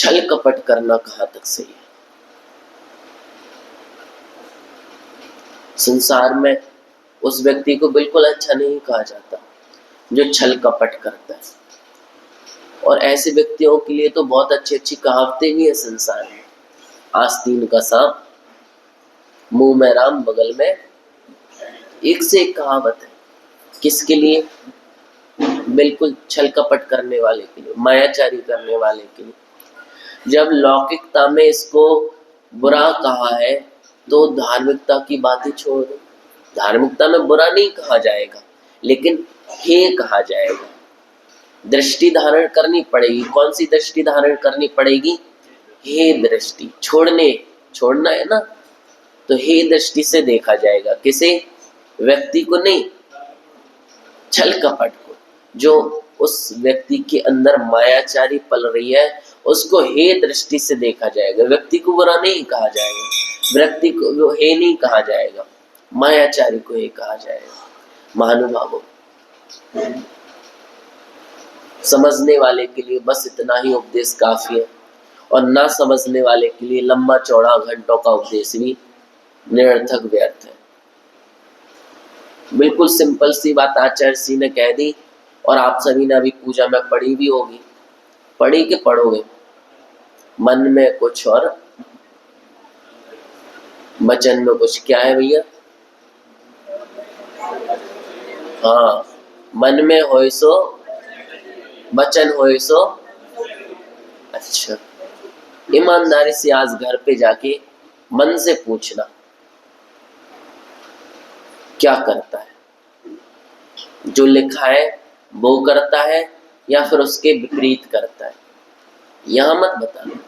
छल कपट करना कहाँ तक सही है? संसार में उस व्यक्ति को बिल्कुल अच्छा नहीं कहा जाता जो छल कपट करता है, और ऐसे व्यक्तियों के लिए तो बहुत अच्छी अच्छी कहावतें भी है संसार में। आस्तीन का सांप, मुंह में राम, बगल में, एक से एक कहावत है। किसके लिए? बिल्कुल छल कपट करने वाले के लिए, मायाचारी करने वाले के लिए। जब लौकिकता में इसको बुरा कहा है तो धार्मिकता की बातें छोड़ दो। धार्मिकता में बुरा नहीं कहा जाएगा, लेकिन हे कहा जाएगा। दृष्टि धारण करनी पड़ेगी। कौन सी दृष्टि धारण करनी पड़ेगी? हे दृष्टि। छोड़ना है ना, तो हे दृष्टि से देखा जाएगा। किसे? व्यक्ति को नहीं, छल कपट को। जो उस व्यक्ति के अंदर मायाचारी पल रही है उसको हे दृष्टि से देखा जाएगा। व्यक्ति को बुरा नहीं कहा जाएगा, व्यक्ति को हे नहीं कहा जाएगा, मायाचारी को हे कहा जाएगा। महानुभावों, समझने वाले के लिए बस इतना ही उपदेश काफी है, और ना समझने वाले के लिए लंबा चौड़ा घंटों का उपदेश भी निरर्थक व्यर्थ है। बिल्कुल सिंपल सी बात आचार्य जी ने कह दी, और आप सभी ने अभी पूजा में पढ़ी भी होगी। पढ़ी के पढ़ोगे? मन में कुछ और वचन में कुछ। क्या है भैया? हाँ, मन में होए सो वचन होए सो। अच्छा, ईमानदारी से आज घर पे जाके मन से पूछना क्या करता है, जो लिखा है वो करता है या फिर उसके विपरीत करता है। यहां मत बताना,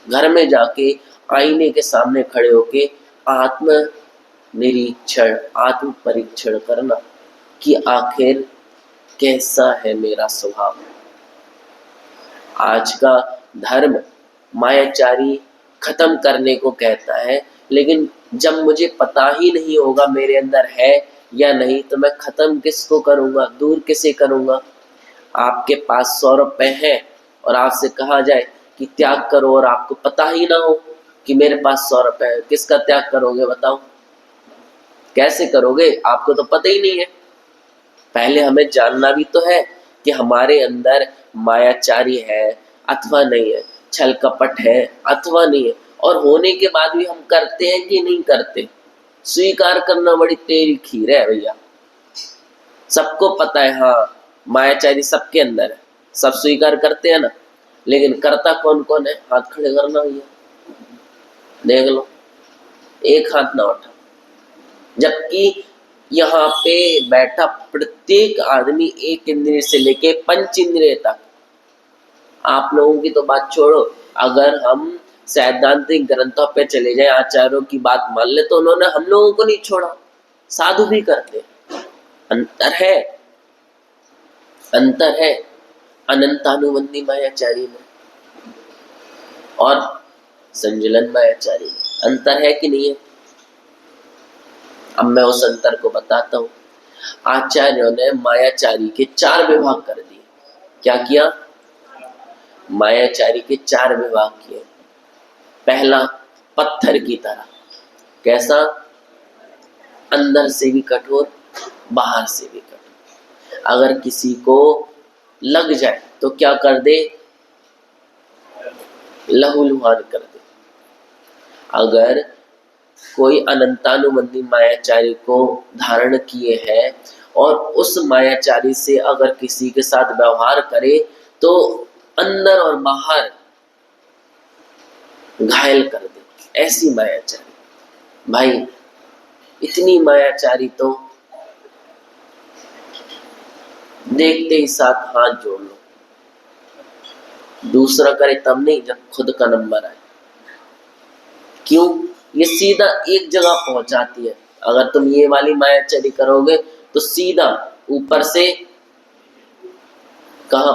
घर में जाके आईने के सामने खड़े होके आत्म निरीक्षण, आत्म परीक्षण करना कि आखिर कैसा है मेरा स्वभाव। आज का धर्म मायाचारी खत्म करने को कहता है, लेकिन जब मुझे पता ही नहीं होगा मेरे अंदर है या नहीं तो मैं खत्म किसको करूंगा, दूर किसे करूंगा। आपके पास 100 रुपए हैं और आपसे कहा जाए कि त्याग करो, और आपको पता ही ना हो कि मेरे पास 100 रुपए है, किसका त्याग करोगे बताओ? कैसे करोगे? आपको तो पता ही नहीं है। पहले हमें जानना भी तो है कि हमारे अंदर मायाचारी है अथवा नहीं है, छल कपट है अथवा नहीं है, और होने के बाद भी हम करते हैं कि नहीं करते। स्वीकार करना बड़ी तेरी खीर है भैया। सबको पता है, हाँ मायाचारी सबके अंदर है, सब स्वीकार करते हैं ना, लेकिन करता कौन कौन है? हाथ खड़े करना भैया, देख लो, एक हाथ ना उठा। जबकि यहाँ पे बैठा प्रत्येक आदमी एक इंद्रिय से लेके 5 इंद्रिय तक, आप लोगों की तो बात छोड़ो, अगर हम सैद्धांतिक ग्रंथों पे चले जाए, आचार्यों की बात मान ले, तो उन्होंने हम लोगों को नहीं छोड़ा, साधु भी करते। अंतर है अनंतानुबंधी मायाचारी में और संजलन मायाचारी में। अंतर है कि नहीं है? अब मैं उस अंतर को बताता हूं। आचार्यों ने मायाचारी के 4 विभाग कर दिए। क्या किया? मायाचारी के 4 विभाग किए। पहला, पत्थर की तरह। कैसा? अंदर से भी कठोर, बाहर से भी कठोर। अगर किसी को लग जाए तो क्या कर दे? लहूलुहान कर दे। अगर कोई अनंतानुबंधी मायाचारी को धारण किए है और उस मायाचारी से अगर किसी के साथ व्यवहार करे तो अंदर और बाहर घायल कर दे, ऐसी मायाचारी। भाई इतनी मायाचारी तो देखते ही साथ हाथ जोड़ लो। दूसरा करे तब नहीं, जब खुद का नंबर आए। क्यों? ये सीधा एक जगह पहुंचाती है। अगर तुम ये वाली मायाचारी करोगे तो सीधा ऊपर से कहां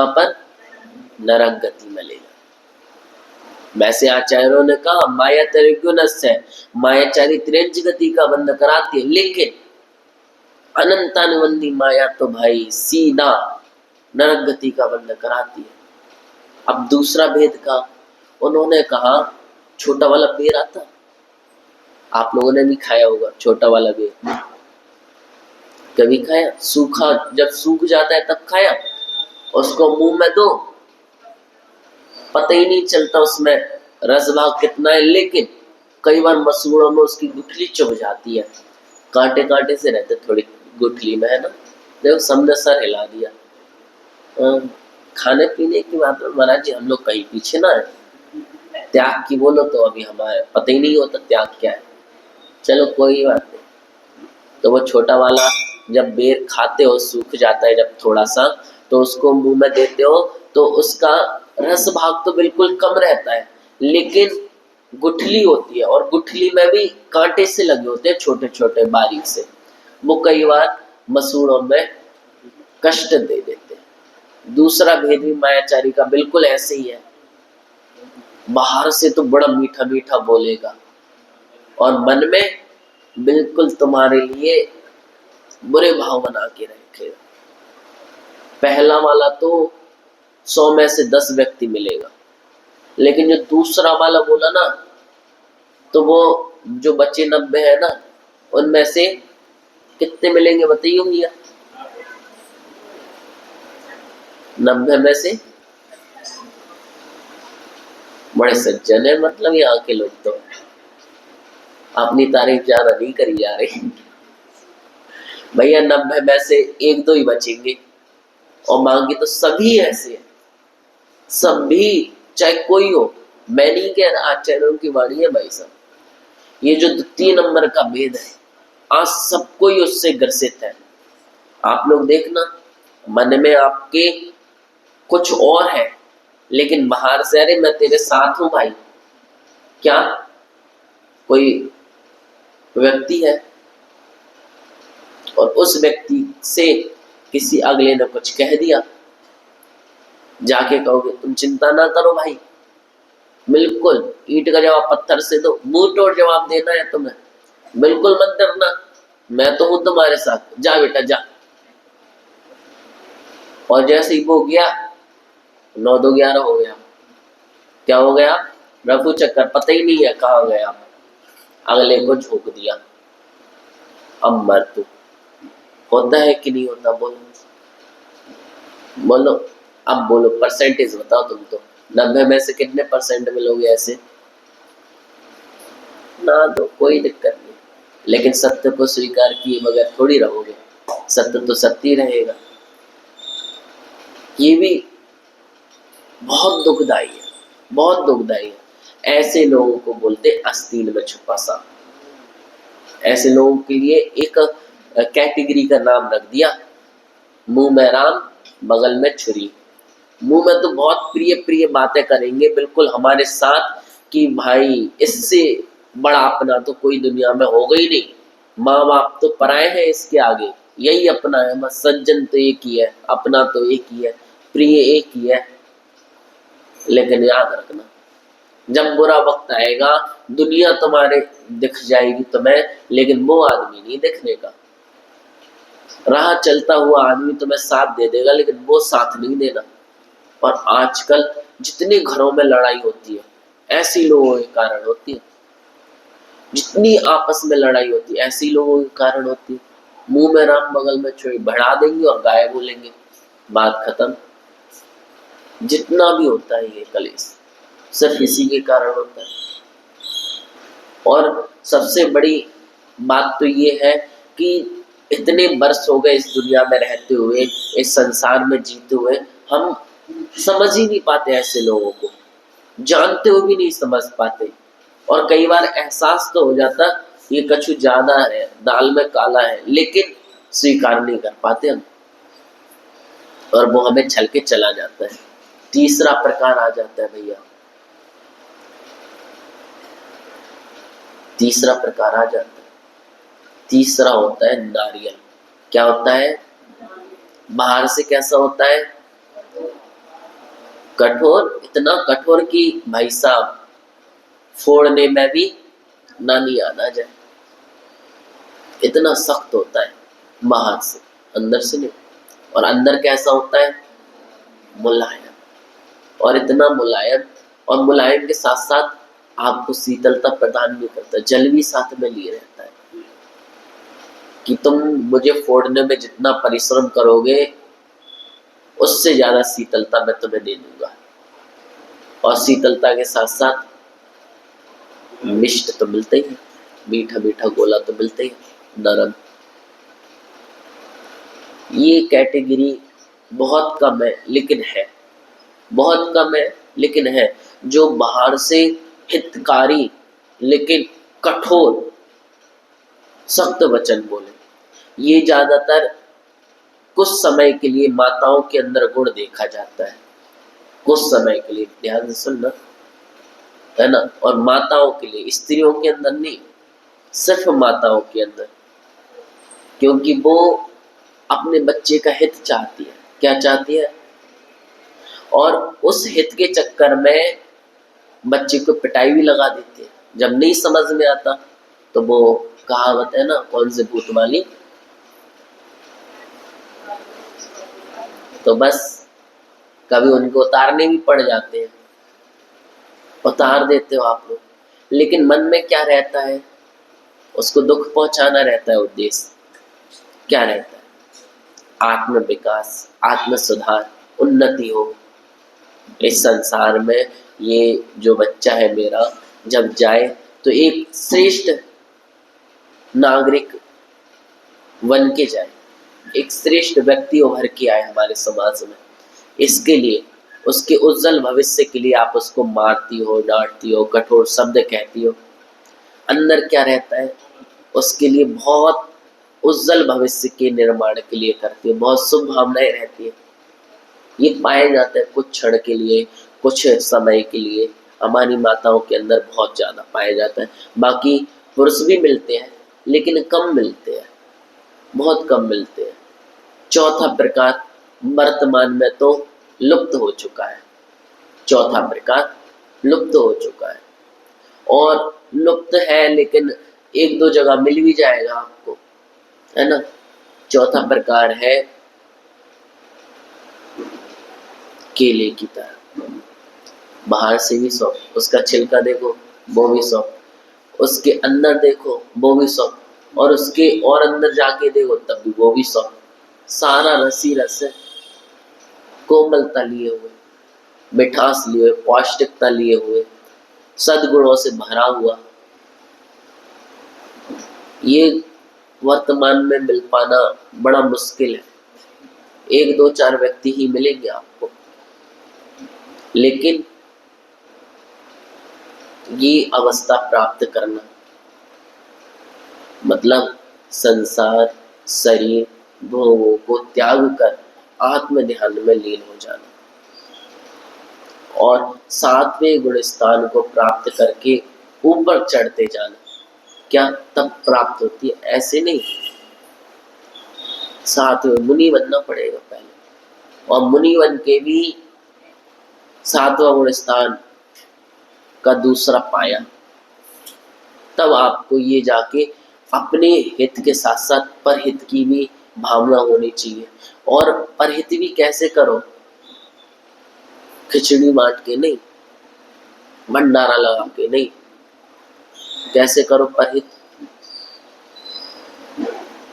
पर नरक गति में ले जाए। वैसे आचार्यों ने कहा माया त्रिगुणस्य है, मायाचारी त्रिंज गति का बंध कराती है, लेकिन अनंतानुबंधी माया तो भाई सीधा नरक गति का बंध कराती है। अब दूसरा भेद का उन्होंने कहा, छोटा वाला बेर आता, आप लोगों ने भी खाया होगा छोटा वाला बेर, कभी खाया? सूखा, जब सूख जाता है तब खाया? उसको मुंह में दो, पता ही नहीं चलता उसमें रस भाग कितना है, लेकिन कई बार मसूड़ों में उसकी गुठली चुभ जाती है, कांटे कांटे से रहते थोड़ी गुठली में, है ना। देखो सबने सर हिला दिया। खाने पीने की बात में महाराज जी हम लोग कहीं पीछे ना है। त्याग की बोलो तो अभी हमारे पता ही नहीं होता त्याग क्या है। चलो कोई बात नहीं। तो वो छोटा वाला जब बेर खाते हो, सूख जाता है जब थोड़ा सा, तो उसको मुंह में देते हो तो उसका रस भाग तो बिल्कुल कम रहता है, लेकिन गुठली होती है और गुठली में भी कांटे से लगे होते हैं छोटे छोटे बारीक से, वो कई बार मसूड़ों में कष्ट दे देते हैं। दूसरा भेद भी मायाचारी का बिल्कुल ऐसे ही है, बाहर से तो बड़ा मीठा मीठा बोलेगा और मन में बिल्कुल तुम्हारे लिए बुरे भाव बना के रखेगा। पहला वाला तो 100 में से 10 व्यक्ति मिलेगा, लेकिन जो दूसरा वाला बोला ना, तो वो जो बचे 90 है ना, उनमें से कितने मिलेंगे बताइए भैया? 90 में से बड़े सज्जन है, मतलब यहाँ के लोग तो अपनी तारीफ ज्यादा नहीं करी जा रही भैया। 90 में से 1-2 ही बचेंगे और बाकी तो सभी ऐसे हैं, सभी चाहे कोई हो। मैं नहीं कह रहा, आचार्यों की वाणी है भाई साहब। ये जो 3 नंबर का भेद है, आज सब कोई उससे ग्रसित है। आप लोग देखना, मन में आपके कुछ और है, लेकिन बाहर से अरे मैं तेरे साथ हूं भाई। क्या कोई व्यक्ति है और उस व्यक्ति से किसी अगले ने कुछ कह दिया, जाके कहोगे तुम चिंता ना करो भाई, बिल्कुल ईंट का जवाब पत्थर से दो, मुंह तोड़ जवाब देना है तुम्हें, बिल्कुल मत डरना, मैं तो हूं तुम्हारे साथ, जा बेटा जा। और जैसे ही वो गया, 9-2-11 हो गया। क्या हो गया? रफू चक्कर, पता ही नहीं है कहाँ गया, अगले को झोंक दिया। अब मर तू। होता है कि नहीं होता? बोलो बोलो, अब बोलो परसेंटेज बताओ तुम तो। 90 में से कितने परसेंट मिलोगे ऐसे? ना दो, कोई दिक्कत नहीं, लेकिन सत्य को स्वीकार किए बगैर थोड़ी रहोगे, सत्य तो सत्य ही रहेगा। ये भी बहुत दुखदाई है, बहुत दुखदाई है। ऐसे लोगों को बोलते आस्तीन में छुपा सांप। ऐसे लोगों के लिए एक कैटेगरी का नाम रख दिया, मुंह में राम बगल में छुरी। मुंह में तो बहुत प्रिय प्रिय बातें करेंगे बिल्कुल हमारे साथ कि भाई इससे बड़ा अपना तो कोई दुनिया में होगा ही नहीं, माँ बाप तो पराए हैं इसके आगे, यही अपना है बस, सज्जन तो एक ही है, अपना तो एक ही है, प्रिय एक ही है। लेकिन याद रखना, जब बुरा वक्त आएगा दुनिया तुम्हारे दिख जाएगी तुम्हें, लेकिन वो आदमी नहीं दिखने का। राह चलता हुआ आदमी तुम्हें साथ दे देगा, लेकिन वो साथ नहीं देना। और आजकल जितने घरों में लड़ाई होती है ऐसी लोगों के कारण होती है, जितनी आपस में लड़ाई होती है ऐसी लोगों के कारण होती है। मुंह में राम बगल में छुरी, बढ़ा देंगे और गाय बोलेंगे, बात खत्म। जितना भी होता है ये कलेश सिर्फ इसी के कारण होता है। और सबसे बड़ी बात तो ये है कि इतने वर्ष हो गए इस दुनिया में रहते हुए, इस संसार में जीते हुए, हम समझ ही नहीं पाते ऐसे लोगों को, जानते हुए भी नहीं समझ पाते। और कई बार एहसास तो हो जाता ये कछु ज्यादा है, दाल में काला है, लेकिन स्वीकार नहीं कर पाते हम, और वो हमें छल के चला जाता है। तीसरा प्रकार आ जाता है भैया, तीसरा प्रकार आ जाता है। तीसरा होता है नारियल। क्या होता है? बाहर से कैसा होता है? कठोर, इतना कठोर कि भाई साहब फोड़ने में भी नानी याद आ जाए, इतना सख्त होता है बाहर से, अंदर से नहीं। और अंदर कैसा होता है? मुलायम, और इतना मुलायम, और मुलायम के साथ साथ आपको शीतलता प्रदान भी करता है, जल भी साथ में लिए रहता है कि तुम मुझे फोड़ने में जितना परिश्रम करोगे उससे ज्यादा शीतलता मैं तुम्हें दे दूंगा। और शीतलता के साथ साथ मिष्ट तो मिलते ही है, मीठा मीठा गोला तो मिलते ही है, नरम। ये कैटेगरी बहुत कम है लेकिन है, बहुत कम है लेकिन है, जो बाहर से हितकारी लेकिन कठोर सख्त वचन बोले। ये ज्यादातर कुछ समय के लिए माताओं के अंदर गुण देखा जाता है, कुछ समय के लिए, ध्यान से सुनना, है ना। और माताओं के लिए, स्त्रियों के अंदर नहीं, सिर्फ माताओं के अंदर, क्योंकि वो अपने बच्चे का हित चाहती है। क्या चाहती है? और उस हित के चक्कर में बच्चे को पिटाई भी लगा देती है। जब नहीं समझ में आता तो वो कहावत है ना, कौन से भूत वाली, तो बस कभी उनको उतारने भी पड़ जाते हैं, उतार देते हो आप लोग, लेकिन मन में क्या रहता है? उसको दुख पहुंचाना रहता है उद्देश्य। क्या रहता है? आत्म विकास, आत्म सुधार, उन्नति हो इस संसार में। ये जो बच्चा है मेरा जब जाए तो एक श्रेष्ठ नागरिक बन के जाए, एक श्रेष्ठ व्यक्ति उभर के आए हमारे समाज में। इसके लिए, उसके उज्जवल भविष्य के लिए आप उसको मारती हो, डांटती हो, कठोर शब्द कहती हो, अंदर क्या रहता है? उसके लिए बहुत उज्जवल भविष्य के निर्माण के लिए करती है, बहुत शुभ भावनाएं रहती है। ये पाया जाता है कुछ क्षण के लिए, कुछ समय के लिए, हमारी माताओं के अंदर बहुत ज्यादा पाया जाता है। बाकी पुरुष भी मिलते हैं लेकिन कम मिलते हैं, बहुत कम मिलते हैं। चौथा प्रकार वर्तमान में तो लुप्त हो चुका है, चौथा प्रकार लुप्त हो चुका है, और लुप्त है लेकिन एक दो जगह मिल भी जाएगा आपको, है ना। चौथा प्रकार है केले की तरह, बाहर से भी सॉफ्ट, उसका छिलका देखो वो भी सॉफ्ट, उसके अंदर देखो वो भी सॉफ्ट, और उसके और अंदर जाके देखो तब भी वो भी सॉफ्ट। सारा रस ही रस है, कोमलता लिए हुए, मिठास लिए हुए, पौष्टिकता लिए हुए, सद्गुणों से भरा हुआ। ये वर्तमान में मिल पाना बड़ा मुश्किल है, एक दो चार व्यक्ति ही मिलेंगे आपको। लेकिन ये अवस्था प्राप्त करना मतलब संसार, शरीर, भोगों को त्याग कर आत्म ध्यान में लीन हो जाना, और सातवें गुण स्थान को प्राप्त करके ऊपर चढ़ते जाना। क्या तब प्राप्त होती है? ऐसे नहीं, सातवें मुनि बनना पड़ेगा पहले, और मुनि बन के भी सातवां गुण स्थान का दूसरा पाया, तब आपको ये जाके अपने हित के साथ साथ परहित की भी भावना होनी चाहिए। और परहित भी कैसे करो? खिचड़ी बांट के नहीं, भंडारा लगा के नहीं, कैसे करो परहित?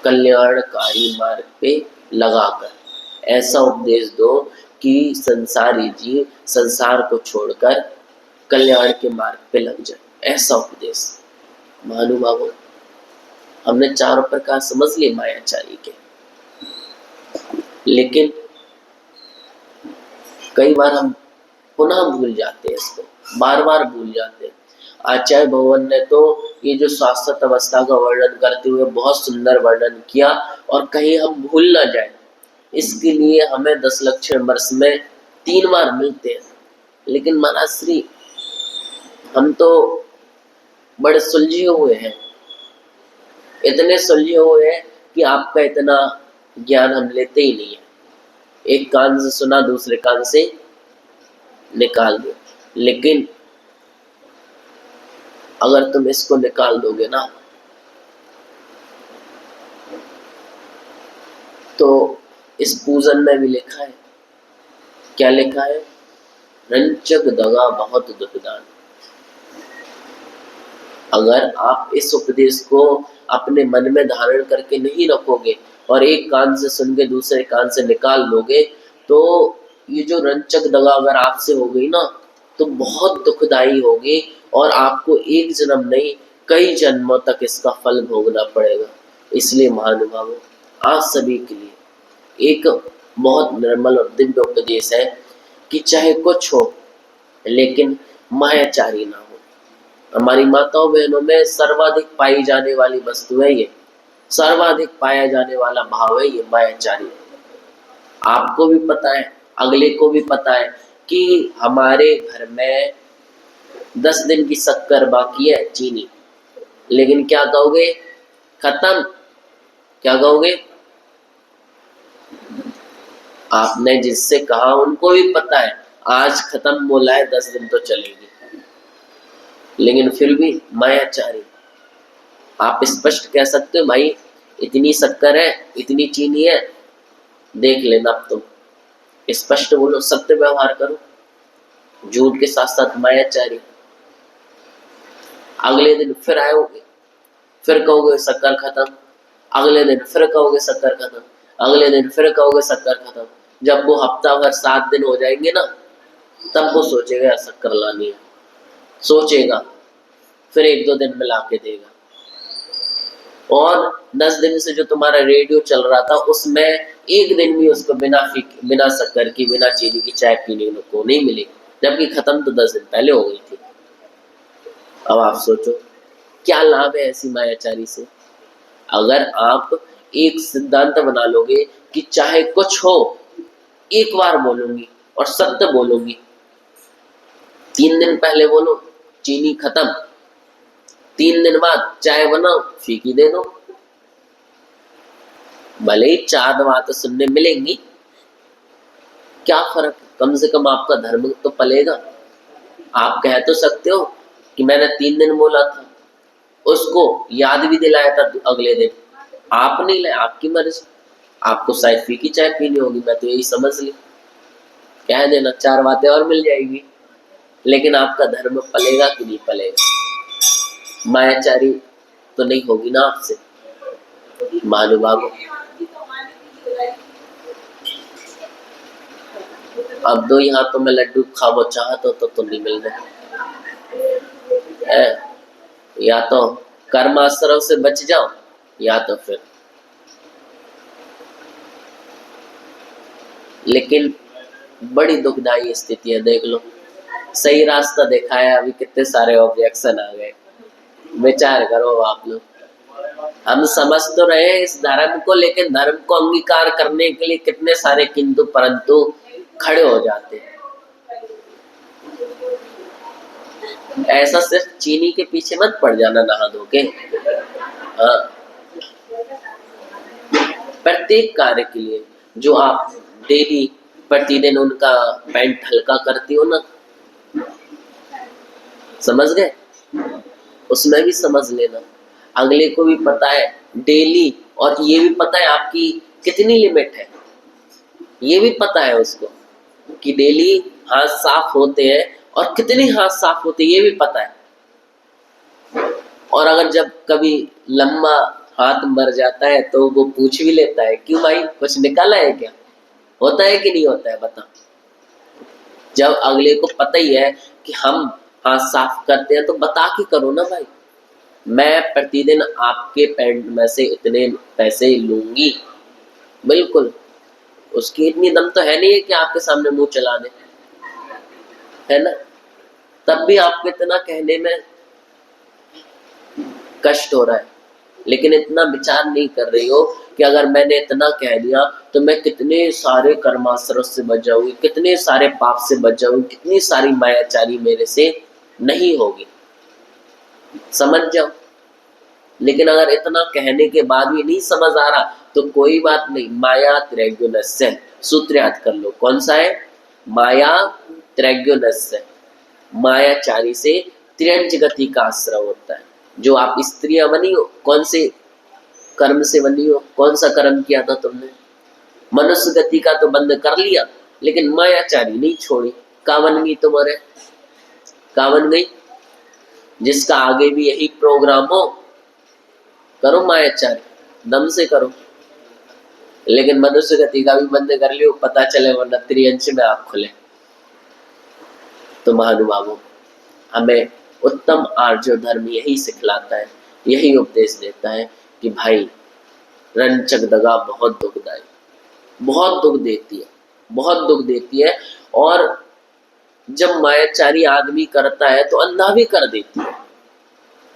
कल्याणकारी मार्ग पे लगाकर ऐसा उपदेश दो कि संसारी जीव संसार को छोड़कर कल्याण के मार्ग पे लग जाए, ऐसा उपदेश। महानुभावों, हमने चारों प्रकार समझ लिए मायाचारी के, लेकिन कई बार हम पुनः भूल जाते हैं इसको, बार बार भूल जाते हैं। आचार्य भगवान ने तो ये जो शाश्वत अवस्था का वर्णन करते हुए बहुत सुंदर वर्णन किया, और कहीं हम भूल ना जाए इसके लिए हमें 10 लक्षण वर्ष में 3 बार मिलते हैं। लेकिन महाराज श्री, हम तो बड़े सुलझे हुए हैं, इतने सुलझे हुए हैं कि आपका इतना ज्ञान हम लेते ही नहीं है। एक कान से सुना दूसरे कान से निकाल दो, लेकिन अगर तुम इसको निकाल दोगे ना तो इस पूजन में भी लिखा है, क्या लिखा है? रंचक दगा बहुत दुखदान। अगर आप इस उपदेश को अपने मन में धारण करके नहीं रखोगे और एक कान से सुन के दूसरे कान से निकाल लोगे, तो ये जो रंचक दगा अगर आपसे हो गई ना, तो बहुत दुखदाई होगी और आपको एक जन्म नहीं कई जन्मों तक इसका फल भोगना पड़ेगा। इसलिए महानुभावों, आप सभी के लिए एक बहुत निर्मल और दिव्य उपदेश है कि चाहे कुछ हो लेकिन मायाचारी ना हो। हमारी माताओं बहनों में सर्वाधिक पाई जाने वाली वस्तु है ये, सर्वाधिक पाया जाने वाला भाव है ये मायाचारी। आपको भी पता है, अगले को भी पता है कि हमारे घर में 10 दिन की शक्कर बाकी है, चीनी, लेकिन क्या कहोगे? खत्म। क्या कहोगे? आपने जिससे कहा उनको भी पता है आज खत्म बोला है, 10 दिन तो चलेगी, लेकिन फिर भी मायाचारी। आप स्पष्ट कह सकते हो भाई इतनी शक्कर है, इतनी चीनी है, देख लेना। अब तुम स्पष्ट बोलो, सत्य व्यवहार करो, झूठ के साथ साथ मायाचारी। अगले दिन फिर आओगे, फिर कहोगे शक्कर खत्म, अगले दिन फिर कहोगे शक्कर खत्म, अगले दिन फिर कहोगे शक्कर खत्म। जब वो हफ्ता भर 7 दिन हो जाएंगे ना, तब वो सोचेगा शक्कर लानी है, सोचेगा, फिर 1-2 दिन में ला के देगा। और 10 दिन से जो तुम्हारा रेडियो चल रहा था उसमें एक दिन भी उसको बिना शक्कर की, बिना चीनी की चाय पीने को नहीं मिली, जबकि खत्म तो 10 दिन पहले हो गई थी। अब आप सोचो क्या लाभ है ऐसी मायाचारी से। अगर आप एक सिद्धांत बना लोगे कि चाहे कुछ हो एक बार बोलूंगी और सत्य बोलूंगी, 3 दिन पहले बोलो चीनी खत्म, 3 दिन बाद चाय बनाओ फीकी दे दो, भले ही 4 बातें सुनने मिलेंगी, क्या फर्क, कम से कम आपका धर्म तो पलेगा। आप कह तो सकते हो कि मैंने 3 दिन बोला था, उसको याद भी दिलाया था अगले दिन, आप नहीं लाए, आपकी मर्जी, आपको शायद फीकी चाय पीनी होगी, मैं तो यही समझ ली, कह देना 4 बातें और मिल जाएगी, लेकिन आपका धर्म पलेगा कि नहीं पलेगा? मायाचारी तो नहीं होगी ना आपसे। महानुभावों, अब दो यहाँ तो मैं लड्डू खाबो चाहत हो तो नहीं मिल रहे, या तो कर्माश्रव से बच जाओ या तो फिर। लेकिन बड़ी दुखदाई स्थिति है, देख लो सही रास्ता दिखाया, अभी कितने सारे ऑब्जेक्शन आ गए। विचार करो आप लोग, हम समझ तो रहे हैं इस धर्म को, लेकिन धर्म को अंगीकार करने के लिए कितने सारे किंतु परंतु खड़े हो जाते हैं। ऐसा सिर्फ चीनी के पीछे मत पड़ जाना नहा धो के। हाँ, प्रत्येक कार्य के लिए जो आप डेली प्रतिदिन उनका पैंट हल्का करती हो ना, समझ गए, उसमें भी समझ लेना। अगले को भी पता है डेली, और ये भी पता है आपकी कितनी लिमिट है, ये भी पता है उसको कि डेली हाथ साफ होते हैं और कितने हाथ साफ होते हैं ये भी पता है। और अगर जब कभी लंबा हाथ मर जाता है तो वो पूछ भी लेता है, क्यों भाई कुछ निकाला है क्या? होता है कि नहीं होता है, बता। जब अगले को पता ही है कि हम हाथ साफ करते हैं तो बता के करो ना भाई, मैं प्रतिदिन आपके पैंट में से इतने पैसे लूंगी, बिल्कुल। उसकी इतनी दम तो है नहीं है कि आपके सामने मुंह चला दे, है ना? तब भी आपको इतना कहने में कष्ट हो रहा है, लेकिन इतना विचार नहीं कर रही हो कि अगर मैंने इतना कह दिया तो मैं कितने सारे कर्माश्रव से बच जाऊंगी, कितने सारे पाप से बच जाऊंगी, कितनी सारी मायाचारी मेरे से नहीं होगी, समझ जाओ। लेकिन अगर इतना कहने के बाद भी नहीं समझ आ रहा तो कोई बात नहीं, माया त्रैगुण्यस्य सूत्र याद कर लो, कौन सा है? माया त्रैगुण्यस्य, मायाचारी से त्रियंच गति का आश्रय होता है। जो आप स्त्रियां बनी हो, कौन से कर्म से बनी हो, कौन सा कर्म किया था तुमने? मनुष्य गति का तो बंद कर लिया, लेकिन मायाचारी नहीं छोड़ी, का बन गई तुम्हारे, का बन गई? जिसका आगे भी यही प्रोग्राम हो, करो मायाचारी, दम से करो। लेकिन मनुष्य गति का भी बंद कर लियो, पता चले वरना त्रियंश में आँख खुले। तो महानुभावों, हमें उत्तम आर्य धर्म यही सिखलाता है, यही उपदेश देता है कि भाई रंचक दगा बहुत दुखदाई, बहुत दुख देती है, बहुत दुख देती है। और जब मायाचारी आदमी करता है तो अंधा भी कर देती है।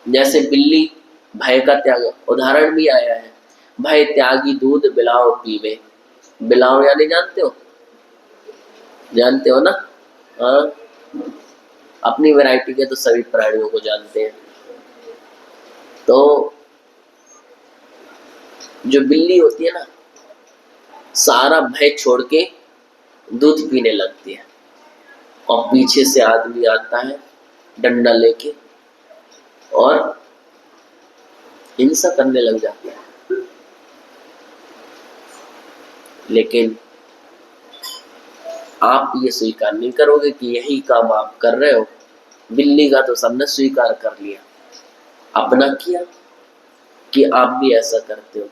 जैसे बिल्ली भय का त्याग, उदाहरण भी आया है, भय त्यागी दूध बिलाओ पीवे। बिलाओ यानी जानते हो, जानते हो ना? हाँ, अपनी वैरायटी के तो सभी प्राणियों को जानते हैं। तो जो बिल्ली होती है ना, सारा भय छोड़ के दूध पीने लगती है, और पीछे से आदमी आता है डंडा लेके और हिंसा करने लग जाता है। लेकिन आप ये स्वीकार नहीं करोगे कि यही काम आप कर रहे हो। बिल्ली का तो सबने स्वीकार कर लिया, अपना किया कि आप भी ऐसा करते हो।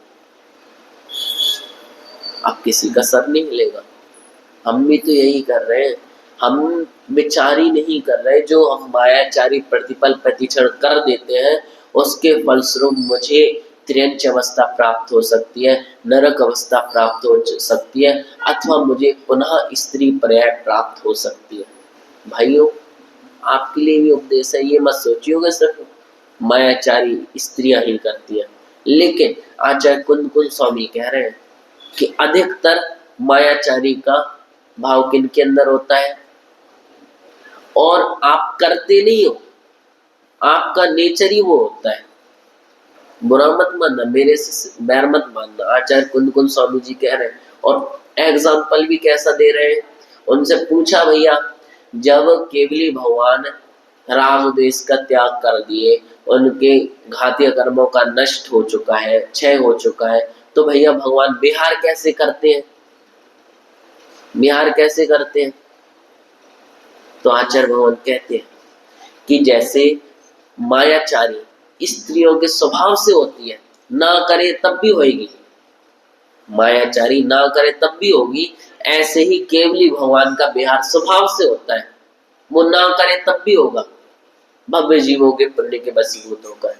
अब किसी का सर नहीं हिलेगा। हम भी तो यही कर रहे हैं, हम विचार ही नहीं कर रहे। जो हम मायाचारी प्रतिपल प्रतिक्षण कर देते हैं, उसके फलस्वरूप मुझे त्रियंच अवस्था प्राप्त हो सकती है, नरक अवस्था प्राप्त हो सकती है, अथवा मुझे पुनः स्त्री पर्याय प्राप्त हो सकती है। भाइयों, आपके लिए भी उपदेश है, ये मत सोचिएगा सिर्फ मायाचारी स्त्रियां ही करती है। लेकिन आचार्य कुंद कुंद स्वामी कह रहे हैं कि अधिकतर मायाचारी का भाव किनके अंदर होता है, और आप करते नहीं हो, आपका नेचर ही वो होता है। बुरा मत मानना, मेरे से बैर मत मानना, आचार्य कुंद कुंद स्वामी जी कह रहे हैं। और एग्जाम्पल भी कैसा दे रहे हैं, उनसे पूछा भैया, जब केवली भगवान राग द्वेष का त्याग कर दिए, उनके घातीय कर्मों का नष्ट हो चुका है, क्षय हो चुका है, तो भैया भगवान विहार कैसे करते हैं, विहार कैसे करते हैं? तो आचार्य भगवान कहते हैं कि जैसे मायाचारी स्त्रियों के स्वभाव से होती है, ना करे तब भी होगी, मायाचारी ना करे तब भी होगी, ऐसे ही केवली भगवान का विहार स्वभाव से होता है, वो ना करे तब भी होगा, भव्य जीवों के पुण्य के वशीभूत होकर।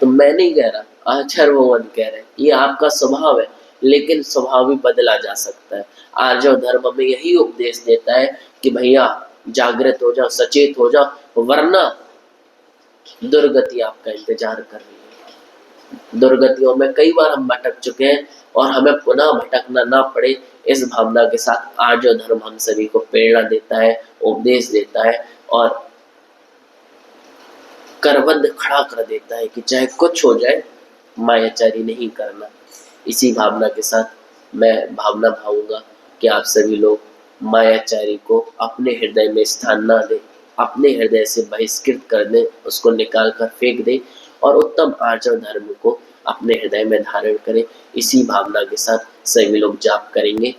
तो मैं नहीं कह रहा, आचार्य भगवान कह रहे हैं ये आपका स्वभाव है, लेकिन स्वभाव भी बदला जा सकता है। आर्य धर्म में यही उपदेश देता है कि भैया जागृत हो जाओ, सचेत हो जाओ, वरना दुर्गति आपका इंतजार कर रही है। दुर्गतियों में कई बार हम भटक चुके हैं, और हमें पुनः भटकना ना पड़े, इस भावना के साथ आर्य धर्म हम सभी को प्रेरणा देता है, उपदेश देता है, और करबंद खड़ा कर देता है कि चाहे कुछ हो जाए, मायाचारी नहीं करना। इसी भावना के साथ मैं भावना भाऊंगा कि आप सभी लोग मायाचारी को अपने हृदय में स्थान ना दें, अपने हृदय से बहिष्कृत कर दें, उसको निकाल कर फेंक दें, और उत्तम आर्य धर्म को अपने हृदय में धारण करें। इसी भावना के साथ सभी लोग जाप करेंगे।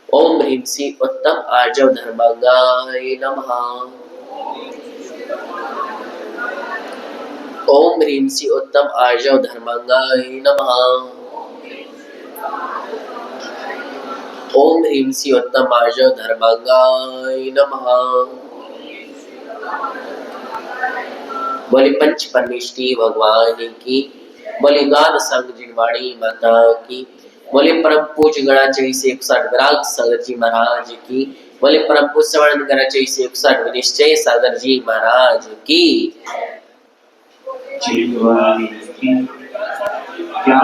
ओम ह्रीं श्री उत्तम आर्य धर्मांगाय नमः। ओम ह्रीं श्री उत्तम आर्य धर्मांगाय नमः। ओम ह्रीं श्री उत्तम आर्य धर्मांगाय नमः। बोले पंच परमेष्टि भगवान की, बोले गाद संग जिनवाणी माता की, बोले परम पूज्य गणाचार्य से 160 विराग सागर जी महाराज की, बोले परम पूज्य श्रवण गणाचार्य से 160 विनिश्चय सागर जी महाराज की। क्या